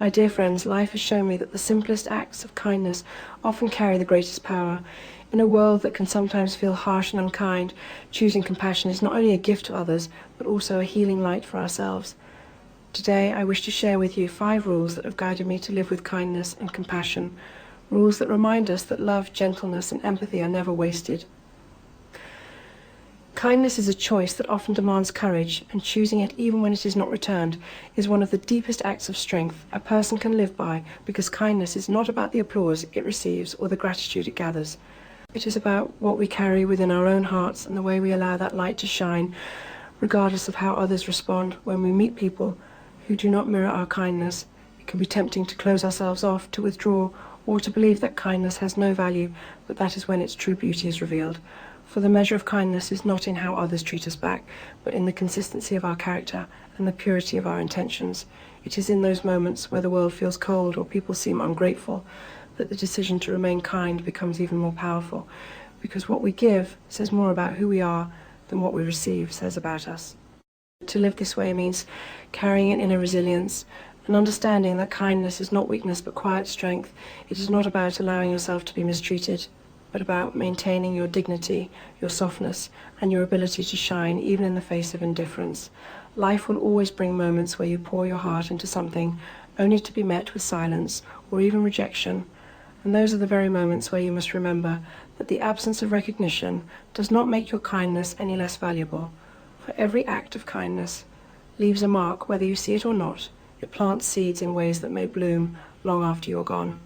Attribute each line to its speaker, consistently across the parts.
Speaker 1: My dear friends, life has shown me that the simplest acts of kindness often carry the greatest power. In a world that can sometimes feel harsh and unkind, choosing compassion is not only a gift to others, but also a healing light for ourselves. Today, I wish to share with you 5 rules that have guided me to live with kindness and compassion. Rules that remind us that love, gentleness, and empathy are never wasted. Kindness is a choice that often demands courage, and choosing it even when it is not returned is one of the deepest acts of strength a person can live by, because kindness is not about the applause it receives or the gratitude it gathers. It is about what we carry within our own hearts and the way we allow that light to shine, regardless of how others respond. When we meet people who do not mirror our kindness, it can be tempting to close ourselves off, to withdraw, or to believe that kindness has no value, but that is when its true beauty is revealed. For the measure of kindness is not in how others treat us back, but in the consistency of our character and the purity of our intentions. It is in those moments where the world feels cold or people seem ungrateful that the decision to remain kind becomes even more powerful, because what we give says more about who we are than what we receive says about us. To live this way means carrying an inner resilience, and understanding that kindness is not weakness but quiet strength. It is not about allowing yourself to be mistreated, but about maintaining your dignity, your softness, and your ability to shine even in the face of indifference. Life will always bring moments where you pour your heart into something only to be met with silence or even rejection. And those are the very moments where you must remember that the absence of recognition does not make your kindness any less valuable. For every act of kindness leaves a mark, whether you see it or not. It plants seeds in ways that may bloom long after you're gone.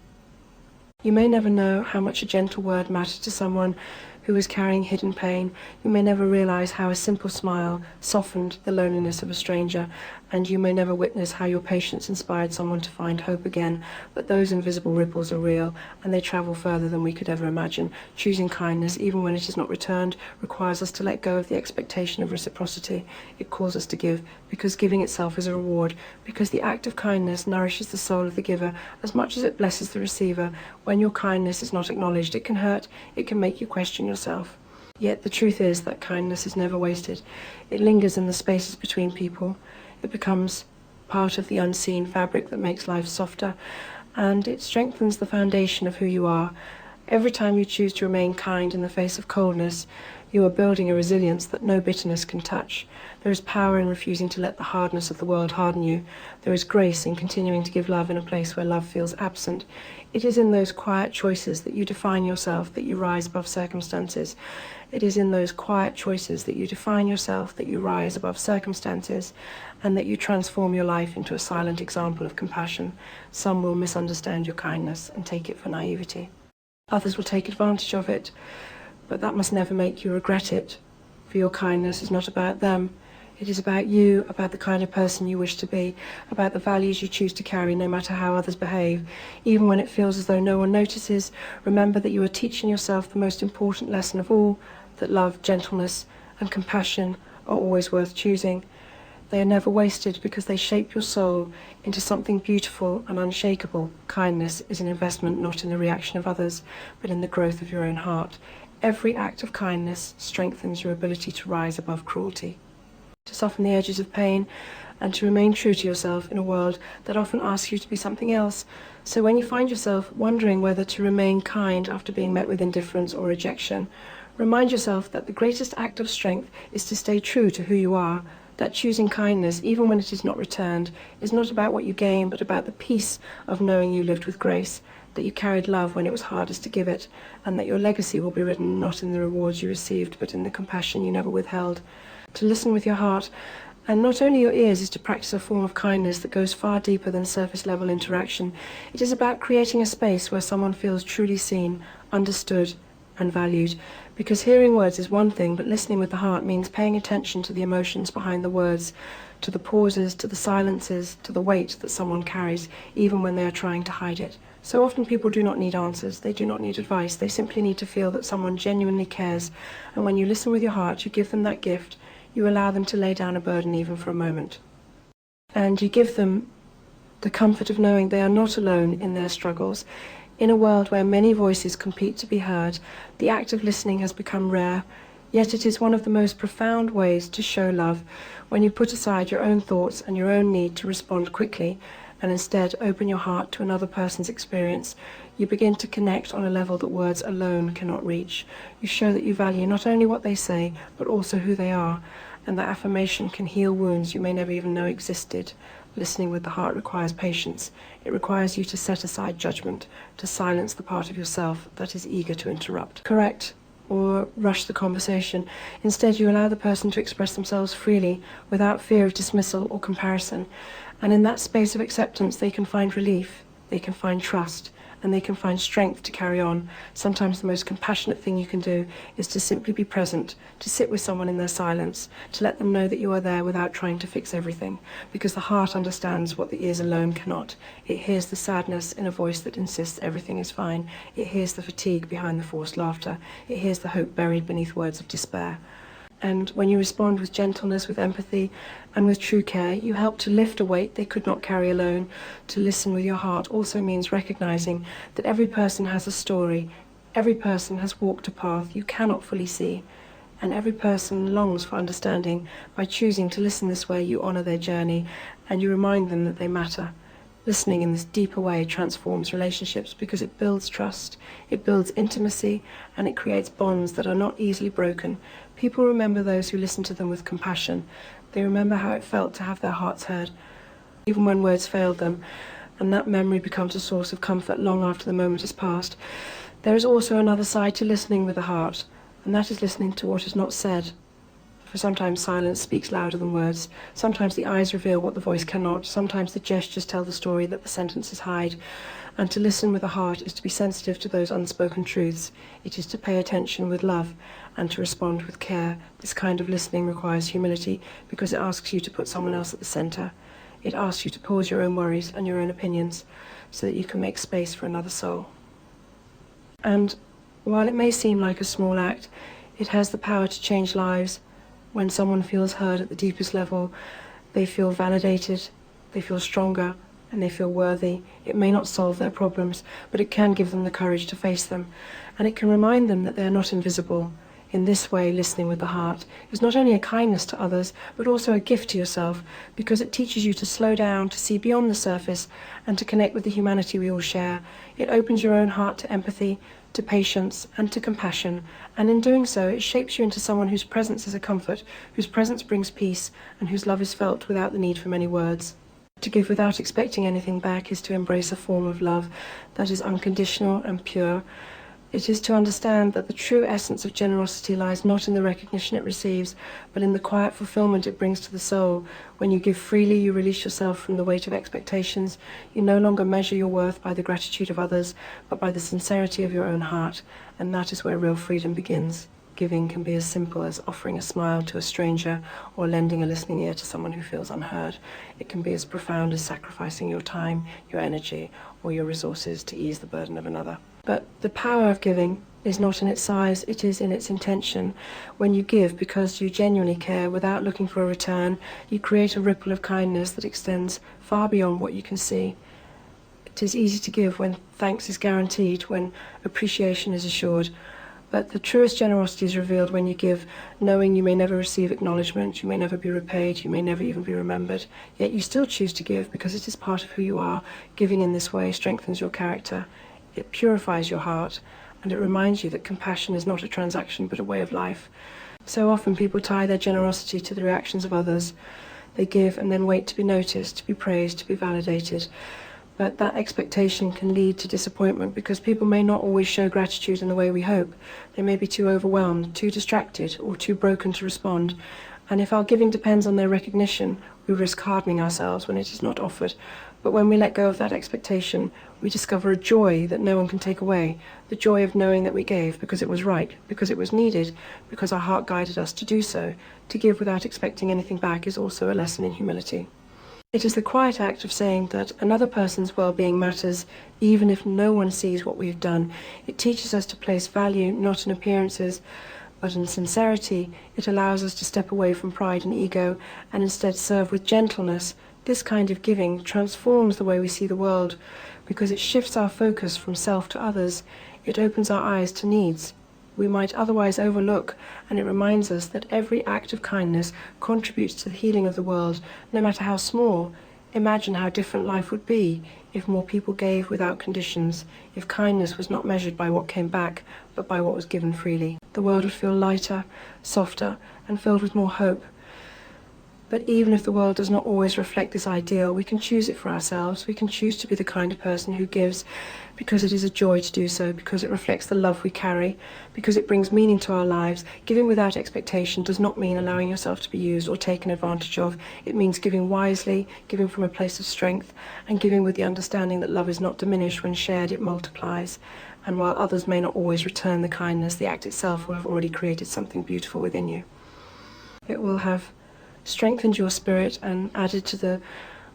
Speaker 1: You may never know how much a gentle word mattered to someone who is carrying hidden pain. You may never realize how a simple smile softened the loneliness of a stranger, and you may never witness how your patience inspired someone to find hope again. But those invisible ripples are real, and they travel further than we could ever imagine. Choosing kindness, even when it is not returned, requires us to let go of the expectation of reciprocity. It calls us to give, because giving itself is a reward, because the act of kindness nourishes the soul of the giver as much as it blesses the receiver. When your kindness is not acknowledged, it can hurt, it can make you question yourself. Yet the truth is that kindness is never wasted. It lingers in the spaces between people. It becomes part of the unseen fabric that makes life softer, and it strengthens the foundation of who you are. Every time you choose to remain kind in the face of coldness, you are building a resilience that no bitterness can touch. There is power in refusing to let the hardness of the world harden you. There is grace in continuing to give love in a place where love feels absent. It is in those quiet choices that you define yourself, that you rise above circumstances. It is in those quiet choices that you define yourself, that you rise above circumstances, and that you transform your life into a silent example of compassion. Some will misunderstand your kindness and take it for naivety. Others will take advantage of it, but that must never make you regret it, for your kindness is not about them. It is about you, about the kind of person you wish to be, about the values you choose to carry no matter how others behave. Even when it feels as though no one notices, remember that you are teaching yourself the most important lesson of all, that love, gentleness, and compassion are always worth choosing. They are never wasted because they shape your soul into something beautiful and unshakable. Kindness is an investment not in the reaction of others, but in the growth of your own heart. Every act of kindness strengthens your ability to rise above cruelty, to soften the edges of pain, and to remain true to yourself in a world that often asks you to be something else. So when you find yourself wondering whether to remain kind after being met with indifference or rejection, remind yourself that the greatest act of strength is to stay true to who you are, that choosing kindness, even when it is not returned, is not about what you gain, but about the peace of knowing you lived with grace, that you carried love when it was hardest to give it, and that your legacy will be written not in the rewards you received, but in the compassion you never withheld. To listen with your heart, and not only your ears, is to practice a form of kindness that goes far deeper than surface-level interaction. It is about creating a space where someone feels truly seen, understood, and valued. Because hearing words is one thing, but listening with the heart means paying attention to the emotions behind the words, to the pauses, to the silences, to the weight that someone carries, even when they are trying to hide it. So often people do not need answers, they do not need advice, they simply need to feel that someone genuinely cares. And when you listen with your heart, you give them that gift, you allow them to lay down a burden even for a moment. And you give them the comfort of knowing they are not alone in their struggles. In a world where many voices compete to be heard, the act of listening has become rare, yet it is one of the most profound ways to show love, when you put aside your own thoughts and your own need to respond quickly, and instead open your heart to another person's experience, you begin to connect on a level that words alone cannot reach. You show that you value not only what they say, but also who they are, and that affirmation can heal wounds you may never even know existed. Listening with the heart requires patience. It requires you to set aside judgment, to silence the part of yourself that is eager to interrupt, correct, or rush the conversation. Instead, you allow the person to express themselves freely without fear of dismissal or comparison. And in that space of acceptance, they can find relief, they can find trust, and they can find strength to carry on. Sometimes the most compassionate thing you can do is to simply be present, to sit with someone in their silence, to let them know that you are there without trying to fix everything, because the heart understands what the ears alone cannot. It hears the sadness in a voice that insists everything is fine. It hears the fatigue behind the forced laughter. It hears the hope buried beneath words of despair. And when you respond with gentleness, with empathy, and with true care, you help to lift a weight they could not carry alone. To listen with your heart also means recognizing that every person has a story, every person has walked a path you cannot fully see, and every person longs for understanding. By choosing to listen this way, you honor their journey, and you remind them that they matter. Listening in this deeper way transforms relationships because it builds trust, it builds intimacy, and it creates bonds that are not easily broken. People remember those who listen to them with compassion. They remember how it felt to have their hearts heard, even when words failed them, and that memory becomes a source of comfort long after the moment has passed. There is also another side to listening with the heart, and that is listening to what is not said. For sometimes silence speaks louder than words. Sometimes the eyes reveal what the voice cannot. Sometimes the gestures tell the story that the sentences hide. And to listen with the heart is to be sensitive to those unspoken truths. It is to pay attention with love and to respond with care. This kind of listening requires humility because it asks you to put someone else at the center. It asks you to pause your own worries and your own opinions so that you can make space for another soul. And while it may seem like a small act, it has the power to change lives. When someone feels heard at the deepest level, they feel validated, they feel stronger, and they feel worthy. It may not solve their problems, but it can give them the courage to face them. And it can remind them that they are not invisible. In this way, listening with the heart is not only a kindness to others, but also a gift to yourself, because it teaches you to slow down, to see beyond the surface, and to connect with the humanity we all share. It opens your own heart to empathy, to patience, and to compassion, and in doing so, it shapes you into someone whose presence is a comfort, whose presence brings peace, and whose love is felt without the need for many words. To give without expecting anything back is to embrace a form of love that is unconditional and pure. It is to understand that the true essence of generosity lies not in the recognition it receives, but in the quiet fulfillment it brings to the soul. When you give freely, you release yourself from the weight of expectations. You no longer measure your worth by the gratitude of others, but by the sincerity of your own heart, and that is where real freedom begins. Giving can be as simple as offering a smile to a stranger or lending a listening ear to someone who feels unheard. It can be as profound as sacrificing your time, your energy, or your resources to ease the burden of another. But the power of giving is not in its size, it is in its intention. When you give because you genuinely care without looking for a return, you create a ripple of kindness that extends far beyond what you can see. It is easy to give when thanks is guaranteed, when appreciation is assured. But the truest generosity is revealed when you give, knowing you may never receive acknowledgement, you may never be repaid, you may never even be remembered. Yet you still choose to give because it is part of who you are. Giving in this way strengthens your character. It purifies your heart, and it reminds you that compassion is not a transaction but a way of life. So often people tie their generosity to the reactions of others. They give and then wait to be noticed, to be praised, to be validated. But that expectation can lead to disappointment because people may not always show gratitude in the way we hope. They may be too overwhelmed, too distracted, or too broken to respond. And if our giving depends on their recognition, we risk hardening ourselves when it is not offered. But when we let go of that expectation, we discover a joy that no one can take away. The joy of knowing that we gave because it was right, because it was needed, because our heart guided us to do so. To give without expecting anything back is also a lesson in humility. It is the quiet act of saying that another person's well-being matters, even if no one sees what we've done. It teaches us to place value not in appearances, but in sincerity. It allows us to step away from pride and ego and instead serve with gentleness. This kind of giving transforms the way we see the world because it shifts our focus from self to others. It opens our eyes to needs we might otherwise overlook, and it reminds us that every act of kindness contributes to the healing of the world, no matter how small. Imagine how different life would be if more people gave without conditions, if kindness was not measured by what came back, but by what was given freely. The world would feel lighter, softer, and filled with more hope. But even if the world does not always reflect this ideal, we can choose it for ourselves. We can choose to be the kind of person who gives because it is a joy to do so, because it reflects the love we carry, because it brings meaning to our lives. Giving without expectation does not mean allowing yourself to be used or taken advantage of. It means giving wisely, giving from a place of strength, and giving with the understanding that love is not diminished. When shared, it multiplies. And while others may not always return the kindness, the act itself will have already created something beautiful within you. It will have strengthened your spirit and added to the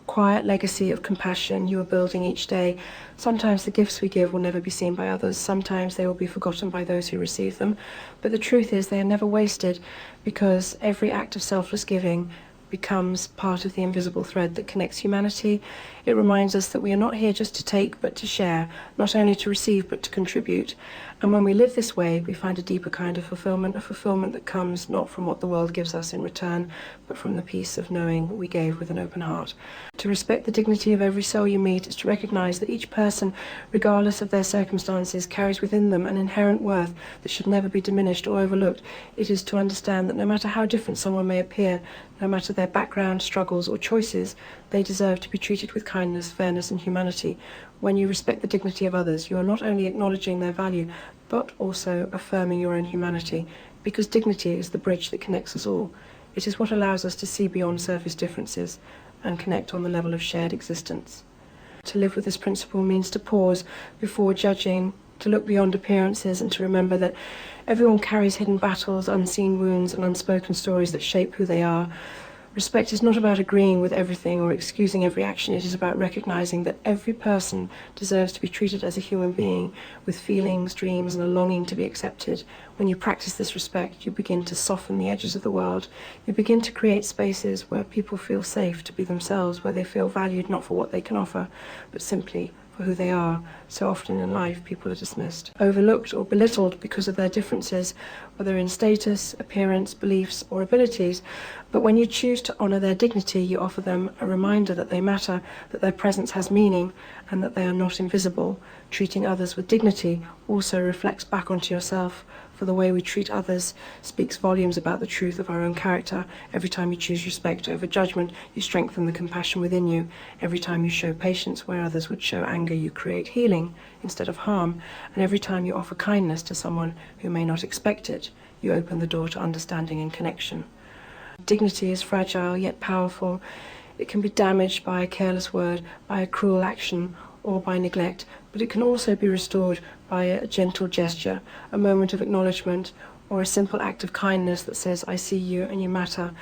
Speaker 1: quiet legacy of compassion you are building each day. Sometimes the gifts we give will never be seen by others. Sometimes they will be forgotten by those who receive them. But the truth is they are never wasted, because every act of selfless giving becomes part of the invisible thread that connects humanity. It reminds us that we are not here just to take but to share, not only to receive but to contribute. And when we live this way, we find a deeper kind of fulfillment, a fulfillment that comes not from what the world gives us in return, but from the peace of knowing we gave with an open heart. To respect the dignity of every soul you meet is to recognize that each person, regardless of their circumstances, carries within them an inherent worth that should never be diminished or overlooked. It is to understand that no matter how different someone may appear, no matter their background, struggles, or choices, they deserve to be treated with kindness, fairness, and humanity. When you respect the dignity of others, you are not only acknowledging their value, but also affirming your own humanity, because dignity is the bridge that connects us all. It is what allows us to see beyond surface differences and connect on the level of shared existence. To live with this principle means to pause before judging, to look beyond appearances, and to remember that everyone carries hidden battles, unseen wounds, and unspoken stories that shape who they are. Respect is not about agreeing with everything or excusing every action. It is about recognizing that every person deserves to be treated as a human being with feelings, dreams, and a longing to be accepted. When you practice this respect, you begin to soften the edges of the world. You begin to create spaces where people feel safe to be themselves, where they feel valued not for what they can offer, but simply for who they are. So often in life, people are dismissed, overlooked, or belittled because of their differences, whether in status, appearance, beliefs, or abilities. But when you choose to honor their dignity, you offer them a reminder that they matter, that their presence has meaning, and that they are not invisible. Treating others with dignity also reflects back onto yourself, for the way we treat others speaks volumes about the truth of our own character. Every time you choose respect over judgment, you strengthen the compassion within you. Every time you show patience where others would show anger, you create healing instead of harm. And every time you offer kindness to someone who may not expect it, you open the door to understanding and connection. Dignity is fragile yet powerful. It can be damaged by a careless word, by a cruel action, or by neglect, but it can also be restored by a gentle gesture, a moment of acknowledgement, or a simple act of kindness that says, I see you and you matter.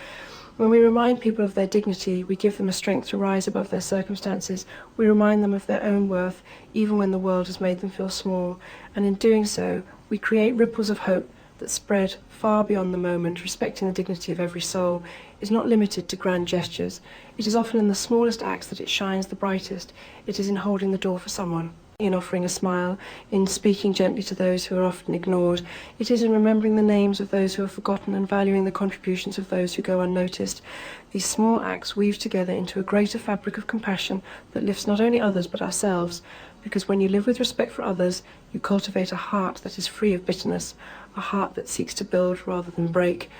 Speaker 1: When we remind people of their dignity, we give them a strength to rise above their circumstances. We remind them of their own worth, even when the world has made them feel small. And in doing so, we create ripples of hope that spread far beyond the moment. Respecting the dignity of every soul is not limited to grand gestures. It is often in the smallest acts that it shines the brightest. It is in holding the door for someone, in offering a smile, in speaking gently to those who are often ignored. It is in remembering the names of those who are forgotten and valuing the contributions of those who go unnoticed. These small acts weave together into a greater fabric of compassion that lifts not only others but ourselves, because when you live with respect for others, you cultivate a heart that is free of bitterness, a heart that seeks to build rather than break,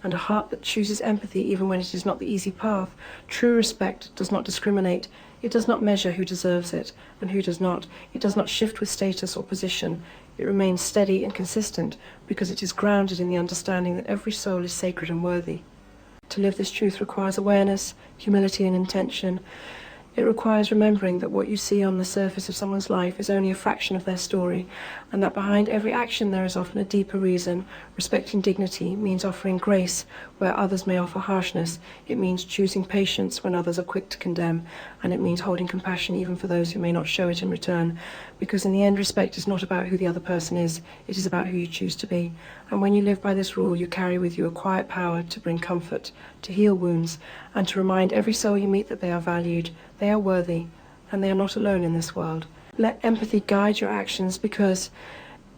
Speaker 1: and a heart that chooses empathy even when it is not the easy path. True respect does not discriminate. It does not measure who deserves it and who does not. It does not shift with status or position. It remains steady and consistent because it is grounded in the understanding that every soul is sacred and worthy. To live this truth requires awareness, humility, and intention. It requires remembering that what you see on the surface of someone's life is only a fraction of their story, and that behind every action there is often a deeper reason. Respecting dignity means offering grace where others may offer harshness. It means choosing patience when others are quick to condemn, and it means holding compassion even for those who may not show it in return. Because in the end, respect is not about who the other person is, it is about who you choose to be. And when you live by this rule, you carry with you a quiet power to bring comfort, to heal wounds, and to remind every soul you meet that they are valued, they are worthy, and they are not alone in this world. Let empathy guide your actions, because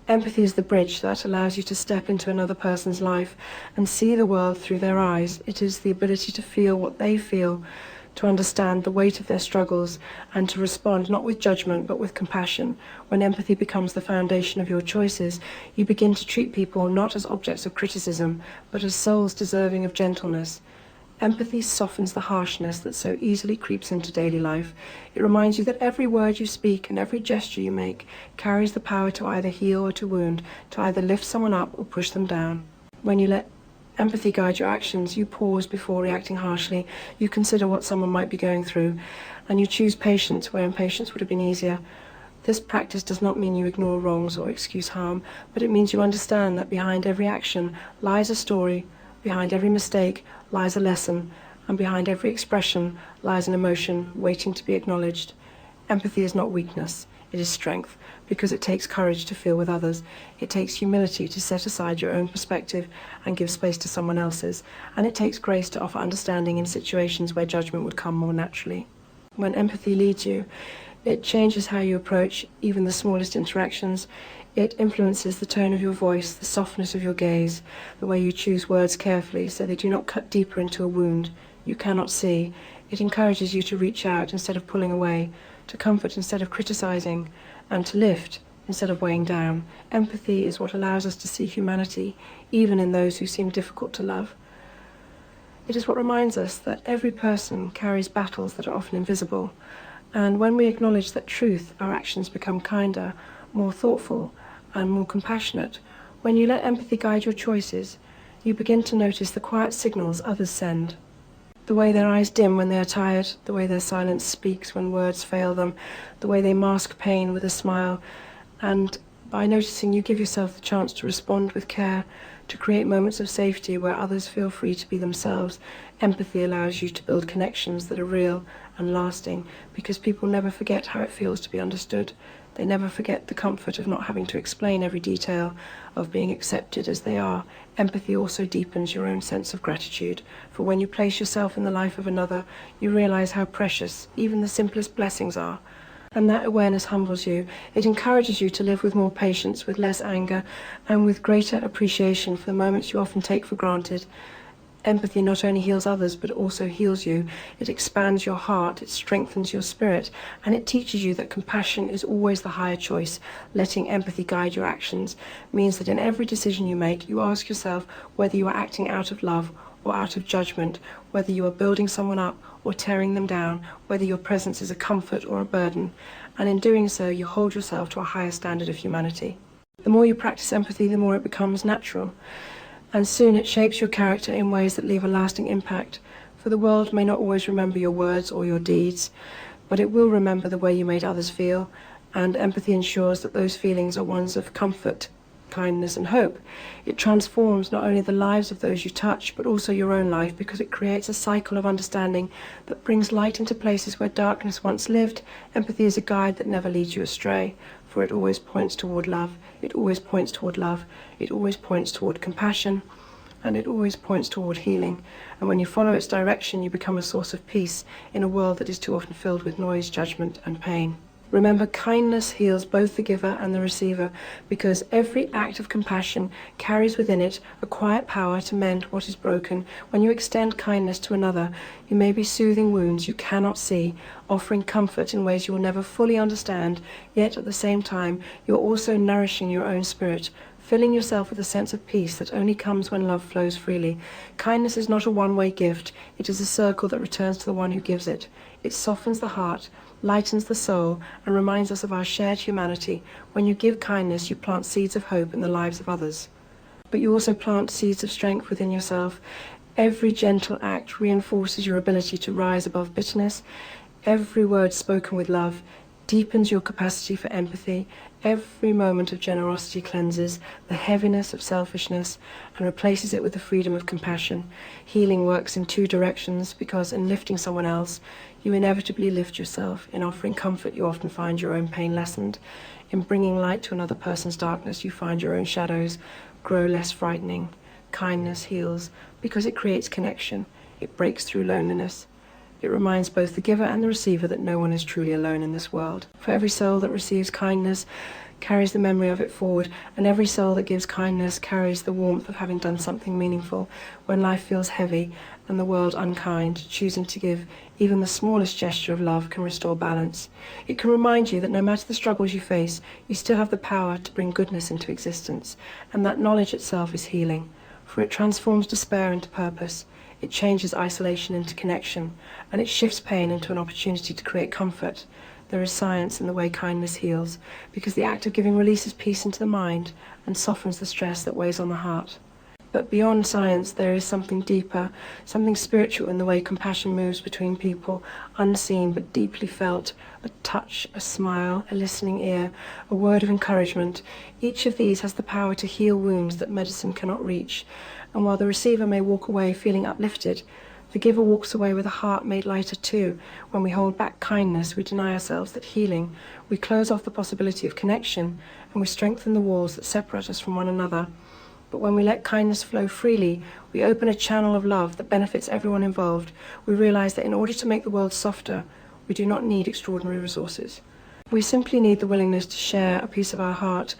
Speaker 1: empathy is the bridge that allows you to step into another person's life and see the world through their eyes. It is the ability to feel what they feel, to understand the weight of their struggles, and to respond not with judgment but with compassion. When empathy becomes the foundation of your choices, you begin to treat people not as objects of criticism, but as souls deserving of gentleness. Empathy softens the harshness that so easily creeps into daily life. It reminds you that every word you speak and every gesture you make carries the power to either heal or to wound, to either lift someone up or push them down. When you let empathy guide your actions, you pause before reacting harshly, you consider what someone might be going through, and you choose patience where impatience would have been easier. This practice does not mean you ignore wrongs or excuse harm, but it means you understand that behind every action lies a story, behind every mistake lies a lesson, and behind every expression lies an emotion waiting to be acknowledged. Empathy is not weakness, it is strength, because it takes courage to feel with others. It takes humility to set aside your own perspective and give space to someone else's, and it takes grace to offer understanding in situations where judgment would come more naturally. When empathy leads you, it changes how you approach even the smallest interactions. It influences the tone of your voice, the softness of your gaze, the way you choose words carefully so they do not cut deeper into a wound you cannot see. It encourages you to reach out instead of pulling away, to comfort instead of criticizing, and to lift instead of weighing down. Empathy is what allows us to see humanity, even in those who seem difficult to love. It is what reminds us that every person carries battles that are often invisible, and when we acknowledge that truth, our actions become kinder, more thoughtful, and more compassionate. When you let empathy guide your choices, you begin to notice the quiet signals others send. The way their eyes dim when they are tired, the way their silence speaks when words fail them, the way they mask pain with a smile. And by noticing, you give yourself the chance to respond with care, to create moments of safety where others feel free to be themselves. Empathy allows you to build connections that are real and lasting, because people never forget how it feels to be understood. They never forget the comfort of not having to explain every detail, of being accepted as they are. Empathy also deepens your own sense of gratitude, for when you place yourself in the life of another, you realize how precious even the simplest blessings are. And that awareness humbles you. It encourages you to live with more patience, with less anger, and with greater appreciation for the moments you often take for granted. Empathy not only heals others, but also heals you. It expands your heart, it strengthens your spirit, and it teaches you that compassion is always the higher choice. Letting empathy guide your actions means that in every decision you make, you ask yourself whether you are acting out of love or out of judgment, whether you are building someone up or tearing them down, whether your presence is a comfort or a burden. And in doing so, you hold yourself to a higher standard of humanity. The more you practice empathy, the more it becomes natural. And soon it shapes your character in ways that leave a lasting impact. For the world may not always remember your words or your deeds, but it will remember the way you made others feel, and empathy ensures that those feelings are ones of comfort, kindness and hope. It transforms not only the lives of those you touch, but also your own life, because it creates a cycle of understanding that brings light into places where darkness once lived. Empathy is a guide that never leads you astray, for it always points toward love, it always points toward love, it always points toward compassion, and it always points toward healing. And when you follow its direction, you become a source of peace in a world that is too often filled with noise, judgment, and pain. Remember, kindness heals both the giver and the receiver, because every act of compassion carries within it a quiet power to mend what is broken. When you extend kindness to another, you may be soothing wounds you cannot see, offering comfort in ways you will never fully understand, yet at the same time, you're also nourishing your own spirit, filling yourself with a sense of peace that only comes when love flows freely. Kindness is not a one-way gift. It is a circle that returns to the one who gives it. It softens the heart, lightens the soul, and reminds us of our shared humanity. When you give kindness, you plant seeds of hope in the lives of others. But you also plant seeds of strength within yourself. Every gentle act reinforces your ability to rise above bitterness. Every word spoken with love deepens your capacity for empathy. Every moment of generosity cleanses the heaviness of selfishness and replaces it with the freedom of compassion. Healing works in two directions, because in lifting someone else, you inevitably lift yourself. In offering comfort, you often find your own pain lessened. In bringing light to another person's darkness, you find your own shadows grow less frightening. Kindness heals because it creates connection. It breaks through loneliness. It reminds both the giver and the receiver that no one is truly alone in this world. For every soul that receives kindness carries the memory of it forward, and every soul that gives kindness carries the warmth of having done something meaningful. When life feels heavy and the world unkind, choosing to give even the smallest gesture of love can restore balance. It can remind you that no matter the struggles you face, you still have the power to bring goodness into existence, and that knowledge itself is healing, for it transforms despair into purpose, it changes isolation into connection, and it shifts pain into an opportunity to create comfort. There is science in the way kindness heals, because the act of giving releases peace into the mind and softens the stress that weighs on the heart. But beyond science, there is something deeper, something spiritual in the way compassion moves between people, unseen but deeply felt. A touch, a smile, a listening ear, a word of encouragement. Each of these has the power to heal wounds that medicine cannot reach. And while the receiver may walk away feeling uplifted, the giver walks away with a heart made lighter too. When we hold back kindness, we deny ourselves that healing. We close off the possibility of connection, and we strengthen the walls that separate us from one another. But when we let kindness flow freely, we open a channel of love that benefits everyone involved. We realize that in order to make the world softer, we do not need extraordinary resources. We simply need the willingness to share a piece of our heart.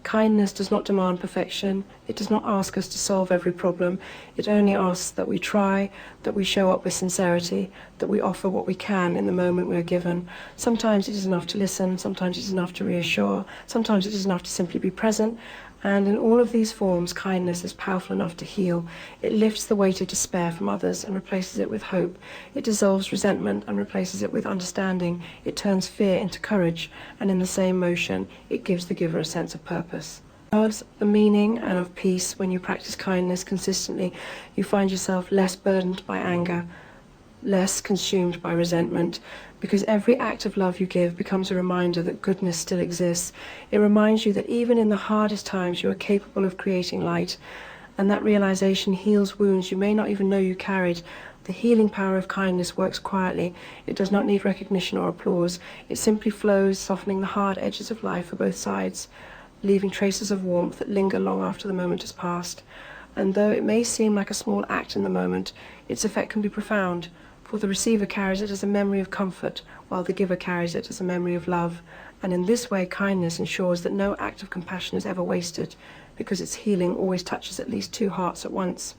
Speaker 1: Kindness does not demand perfection. It does not ask us to solve every problem. It only asks that we try, that we show up with sincerity, that we offer what we can in the moment we are given. Sometimes it is enough to listen, sometimes it is enough to reassure, sometimes it is enough to simply be present. And in all of these forms, kindness is powerful enough to heal. It lifts the weight of despair from others and replaces it with hope. It dissolves resentment and replaces it with understanding. It turns fear into courage, and in the same motion, it gives the giver a sense of purpose. Towards the meaning and of peace, when you practice kindness consistently, you find yourself less burdened by anger, less consumed by resentment, because every act of love you give becomes a reminder that goodness still exists. It reminds you that even in the hardest times you are capable of creating light, and that realization heals wounds you may not even know you carried. The healing power of kindness works quietly. It does not need recognition or applause. It simply flows, softening the hard edges of life for both sides, leaving traces of warmth that linger long after the moment has passed. And though it may seem like a small act in the moment, its effect can be profound. For the receiver carries it as a memory of comfort, while the giver carries it as a memory of love. And in this way, kindness ensures that no act of compassion is ever wasted, because its healing always touches at least two hearts at once.